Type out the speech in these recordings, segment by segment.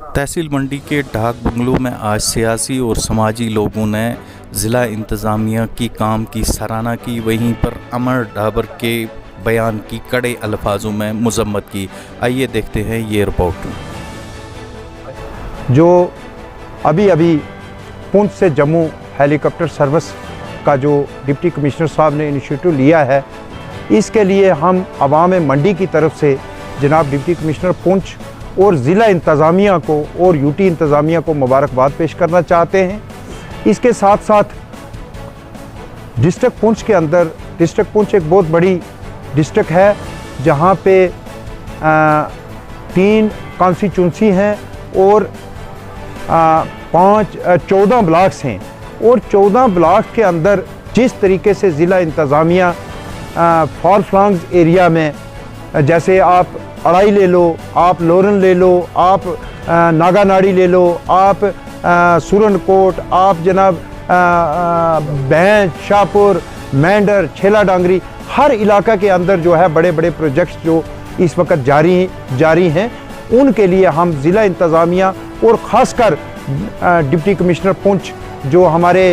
तहसील मंडी के डाक बंगलों में आज सियासी और समाजी लोगों ने ज़िला इंतज़ामिया की काम की सराहना की। वहीं पर अमर डाबर के बयान की कड़े अल्फाजों में मजम्मत की। आइए देखते हैं ये रिपोर्ट। जो अभी पुंछ से जम्मू हेलीकॉप्टर सर्विस का जो डिप्टी कमिश्नर साहब ने इनिशिएटिव लिया है, इसके लिए हम अवाम मंडी की तरफ से जनाब डिप्टी कमिश्नर पुंछ और ज़िला इंतज़ामिया को और यूटी इंतज़ामिया को मुबारकबाद पेश करना चाहते हैं। इसके साथ साथ डिस्ट्रिक्ट पुंछ के अंदर, डिस्ट्रिक्ट पुंछ एक बहुत बड़ी डिस्ट्रिक्ट है जहाँ पे 3 कॉन्स्टिट्यूंसी हैं और 14 ब्लॉक्स हैं। और 14 ब्लॉक के अंदर जिस तरीके से ज़िला इंतज़ामिया फॉर फ्लंग्स एरिया में, जैसे आप अड़ाई ले लो, आप लोरन ले लो, आप नागानाड़ी ले लो, आप सुरनकोट, आप जनाब बैंच, शाहपुर, मेंढर, छेला डांगरी, हर इलाका के अंदर जो है बड़े बड़े प्रोजेक्ट्स जो इस वक्त जारी हैं, उनके लिए हम ज़िला इंतज़ामिया और ख़ासकर डिप्टी कमिश्नर पुंछ जो हमारे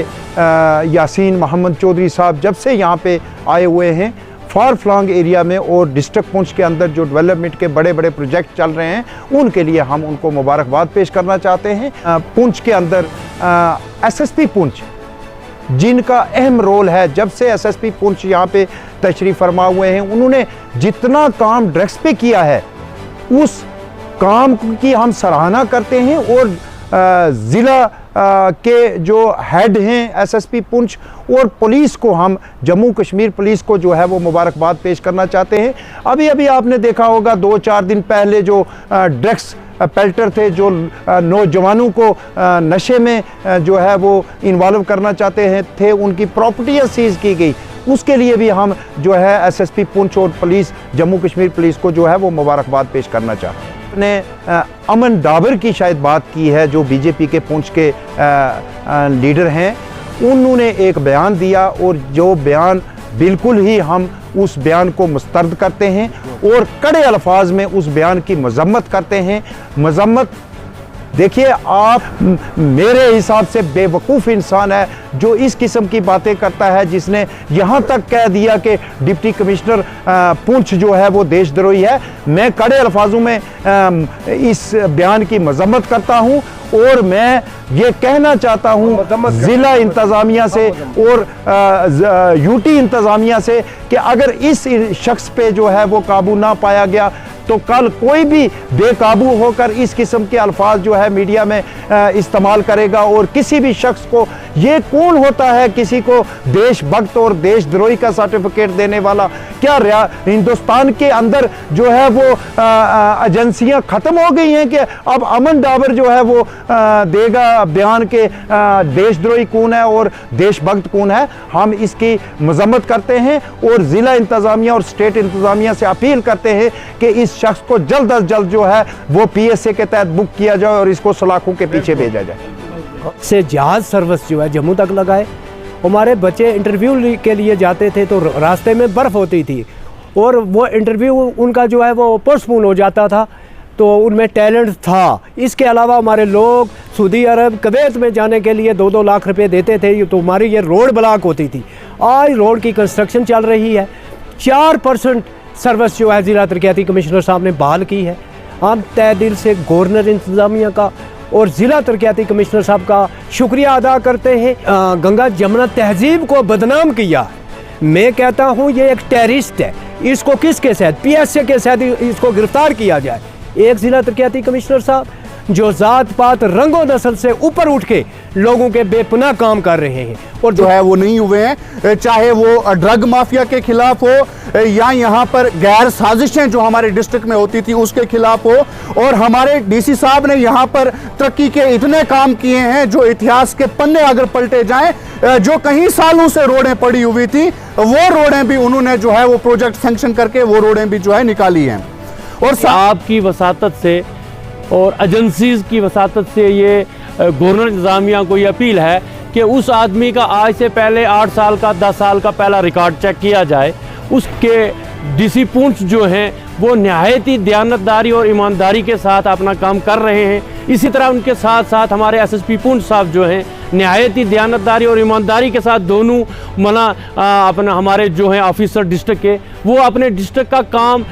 यासीन मोहम्मद चौधरी साहब जब से यहाँ पे आए हुए हैं, फार फ्लंग एरिया में और डिस्ट्रिक्ट पुंछ के अंदर जो डेवलपमेंट के बड़े बड़े प्रोजेक्ट चल रहे हैं, उनके लिए हम उनको मुबारकबाद पेश करना चाहते हैं। पुंछ के अंदर एसएसपी पुंछ जिनका अहम रोल है, जब से एसएसपी पुंछ यहाँ पे तशरीफ़ फरमा हुए हैं, उन्होंने जितना काम ड्रग्स पे किया है उस काम की हम सराहना करते हैं। और ज़िला के जो हेड हैं एसएसपी पुंछ और पुलिस को, हम जम्मू कश्मीर पुलिस को जो है वो मुबारकबाद पेश करना चाहते हैं। अभी आपने देखा होगा 2-4 दिन पहले जो ड्रग्स पेल्टर थे, जो नौजवानों को नशे में जो है वो इन्वॉल्व करना चाहते थे, उनकी प्रॉपर्टियाँ सीज की गई। उसके लिए भी हम जो है एसएसपी पुंछ और पुलिस, जम्मू कश्मीर पुलिस को जो है वो मुबारकबाद पेश करना चाहते हैं। ने अमन डाबर की शायद बात की है, जो बीजेपी के पुंछ के लीडर हैं, उन्होंने एक बयान दिया और जो बयान बिल्कुल ही हम उस बयान को मुस्तरद करते हैं और कड़े अल्फाज में उस बयान की मजम्मत करते हैं। मजम्मत देखिए, आप मेरे हिसाब से बेवकूफ़ इंसान है जो इस किस्म की बातें करता है, जिसने यहाँ तक कह दिया कि डिप्टी कमिश्नर पुंछ जो है वो देशद्रोही है। मैं कड़े अल्फाजों में इस बयान की मजम्मत करता हूँ और मैं ये कहना चाहता हूँ ज़िला इंतज़ामिया से और यूटी इंतज़ामिया से कि अगर इस शख्स पे जो है वो काबू ना पाया गया तो कल कोई भी बेकाबू होकर इस किस्म के अल्फाज जो है मीडिया में इस्तेमाल करेगा। और किसी भी शख्स को, ये कौन होता है किसी को देशभक्त और देशद्रोही का सर्टिफिकेट देने वाला? क्या हिंदुस्तान के अंदर जो है वो एजेंसियां ख़त्म हो गई हैं कि अब अमन डाबर जो है वो देगा बयान के देशद्रोही कौन है और देशभक्त कौन है? हम इसकी मजम्मत करते हैं और ज़िला इंतज़ामिया और स्टेट इंतज़ामिया से अपील करते हैं कि इस शख्स को जल्द अज जल्द जो है वो पीएसए के तहत बुक किया जाए और इसको सलाखों के पीछे भेजा जाए। से जहाज सर्विस जो है जम्मू तक लगाए। हमारे बच्चे इंटरव्यू के लिए जाते थे तो रास्ते में बर्फ़ होती थी और वो इंटरव्यू उनका जो है वो पोस्टपोन हो जाता था, तो उनमें टैलेंट था। इसके अलावा हमारे लोग सऊदी अरब, कुवैत में जाने के लिए 2-2 लाख रुपए देते थे, तो हमारी ये रोड ब्लॉक होती थी। आज रोड की कंस्ट्रक्शन चल रही है। 4% सर्विस जो है ज़िला तरक्याती कमिश्नर साहब ने बहाल की है। हम तहे दिल से गवर्नर इंतज़ामिया का और ज़िला तरक्याती कमिश्नर साहब का शुक्रिया अदा करते हैं। गंगा जमुना तहजीब को बदनाम किया, मैं कहता हूँ ये एक टेररिस्ट है। इसको किसके साथ, पीएसए के साथ इसको गिरफ्तार किया जाए। एक ज़िला तरक्याती कमिश्नर साहब जो ज़ात पात रंगो नस्ल से ऊपर उठ के लोगों के बेपनाह काम कर रहे हैं और जो है वो नहीं हुए हैं, चाहे वो ड्रग माफिया के खिलाफ हो या यहाँ पर गैर साजिशें जो हमारे डिस्ट्रिक्ट में होती थी उसके खिलाफ हो। और हमारे डीसी साहब ने यहाँ पर तरक्की के इतने काम किए हैं जो इतिहास के पन्ने अगर पलटे जाएं, जो कई सालों से रोडें पड़ी हुई थी वो रोडें भी उन्होंने जो है वो प्रोजेक्ट सैंक्शन करके वो रोडें भी जो है निकाली हैं। और आपकी वसातत से और एजेंसीज की वसातत से ये गवर्नर इंतज़ामिया को ये अपील है कि उस आदमी का आज से पहले 8 साल का 10 साल का पहला रिकॉर्ड चेक किया जाए। उसके डीसी पुंछ जो हैं वो नहायत ही दयानतदारी और ईमानदारी के साथ अपना काम कर रहे हैं। इसी तरह उनके साथ साथ हमारे एसएसपी पुंछ साहब जो हैं नहायत ही दयानतदारी और ईमानदारी के साथ दोनों अपना हमारे जो हैं ऑफिसर डिस्ट्रिक्ट के वो अपने डिस्ट्रिक्ट का काम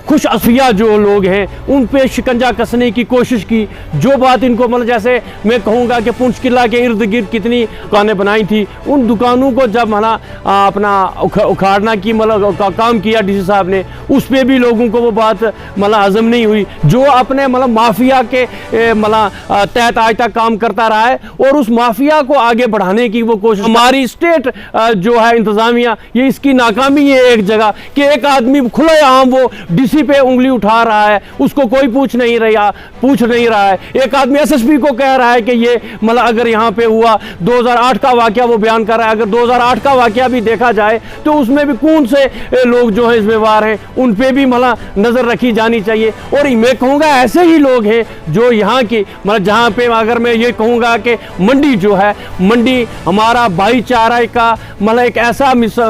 खुश अफिया जो लोग हैं उन पे शिकंजा कसने की कोशिश की। जो बात इनको मतलब जैसे मैं कहूँगा कि पुंछ किला के इर्द गिर्द कितनी दुकानें बनाई थी, उन दुकानों को जब अपना उखाड़ना की मतलब काम किया डीसी साहब ने, उस पर भी लोगों को वो बात मतलब हजम नहीं हुई। जो अपने मतलब माफिया के तहत आज तक काम करता रहा है और उस माफिया को आगे बढ़ाने की वो कोशिश, हमारी स्टेट जो है इंतजामिया ये इसकी नाकामी है एक जगह कि एक आदमी खुलेआम वो डीसी पे उंगली उठा रहा है, उसको कोई पूछ नहीं रहा है। एक आदमी एसएसपी को कह रहा है कि ये मतलब अगर यहाँ पे हुआ 2008 का वाकया वो बयान कर रहा है। अगर 2008 का वाकया भी देखा जाए तो उसमें भी कौन से लोग जो है जिम्मेवार हैं, उन पे भी मतलब नजर रखी जानी चाहिए। और मैं कहूँगा ऐसे ही लोग हैं जो यहाँ की मतलब जहाँ पे अगर मैं ये कहूँगा कि मंडी जो है, मंडी हमारा भाईचारा का मतलब एक ऐसा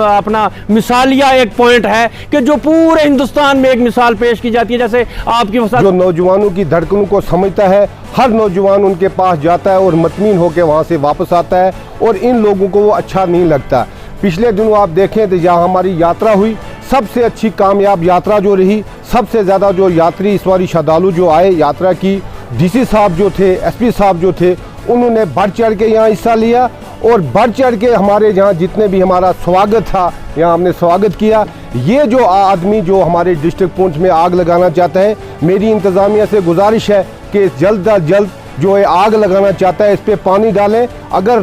अपना मिसालिया एक पॉइंट है कि जो पूरे हिंदुस्तान में एक मिसाल पेश की जाती है। जैसे आपकी जो नौजवानों की धड़कनों को समझता है, हर नौजवान उनके पास जाता है और मतमीन होकर वहाँ से वापस आता है और इन लोगों को वो अच्छा नहीं लगता। पिछले दिनों आप देखें तो जहाँ हमारी यात्रा हुई, सबसे अच्छी कामयाब यात्रा जो रही, सबसे ज़्यादा जो यात्री इस बारी श्रद्धालु जो आए यात्रा की, डीसी साहब जो थे, एसपी साहब जो थे, उन्होंने बढ़ चढ़ के यहाँ हिस्सा लिया और बढ़ चढ़ के हमारे यहाँ जितने भी हमारा स्वागत था यहाँ हमने स्वागत किया। ये जो आदमी जो हमारे डिस्ट्रिक्ट पुंछ में आग लगाना चाहता है, मेरी इंतज़ामिया से गुजारिश है कि जल्द अज जल्द जो है आग लगाना चाहता है इस पर पानी डालें। अगर